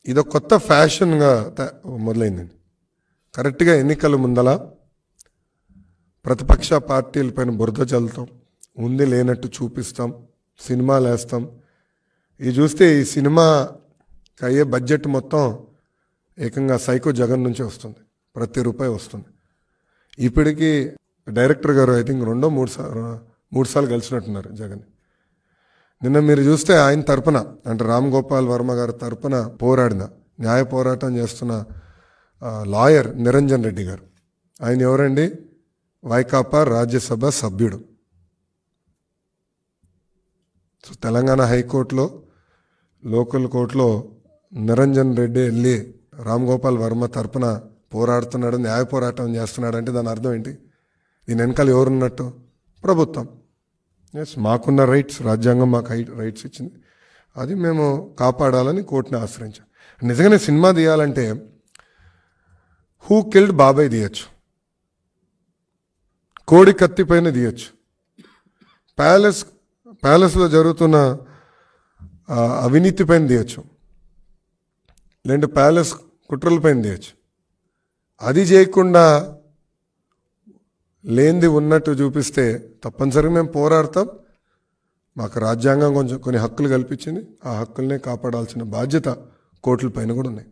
ఇదో కొత్త ఫ్యాషన్గా మొదలైందండి. కరెక్ట్గా ఎన్నికల ముందల ప్రతిపక్ష పార్టీలపైన బురద చల్లుతాం, ఉంది లేనట్టు చూపిస్తాం, సినిమాలు వేస్తాం. ఇది చూస్తే ఈ సినిమాకి అయ్యే బడ్జెట్ మొత్తం ఏకంగా సైకో జగన్ నుంచే వస్తుంది, ప్రతి రూపాయి వస్తుంది. ఇప్పటికీ డైరెక్టర్ గారు ఐ థింక్ మూడు సార్లు కలిసినట్టున్నారు జగన్. నిన్న మీరు చూస్తే ఆయన తరపున, అంటే రామ్ గోపాల్ వర్మ గారి తరపున పోరాడిన, న్యాయ పోరాటం చేస్తున్న లాయర్ నిరంజన్ రెడ్డి గారు, ఆయన ఎవరండి? వైకాపా రాజ్యసభ సభ్యుడు. సో తెలంగాణ హైకోర్టులో, లోకల్ కోర్టులో నిరంజన్ రెడ్డి వెళ్ళి రామ్ గోపాల్ వర్మ తరపున పోరాడుతున్నాడు, న్యాయ పోరాటం చేస్తున్నాడు అంటే దాని అర్థం ఏంటి? దీని వెనకాల ఎవరున్నట్టు? ప్రభుత్వం. ఎస్, మాకున్న రైట్స్, రాజ్యాంగం మాకు రైట్స్ ఇచ్చింది, అది మేము కాపాడాలని కోర్టుని ఆశ్రయించాం. నిజంగానే సినిమా తీయాలంటే హూ కిల్డ్ బాబాయ్ తీయచ్చు, కోడి కత్తి పైన తీయచ్చు, ప్యాలెస్లో జరుగుతున్న అవినీతి పైన తీయచ్చు, లేదంటే ప్యాలెస్ కుట్రల పైన తీయచ్చు. అది చేయకుండా లేనిది ఉన్నట్టు చూపిస్తే తప్పనిసరిగా మేము పోరాడతాం. మాకు రాజ్యాంగం కొన్ని హక్కులు కల్పించింది, ఆ హక్కుల్నే కాపాడాల్సిన బాధ్యత కోర్టుల పైన కూడా ఉన్నాయి.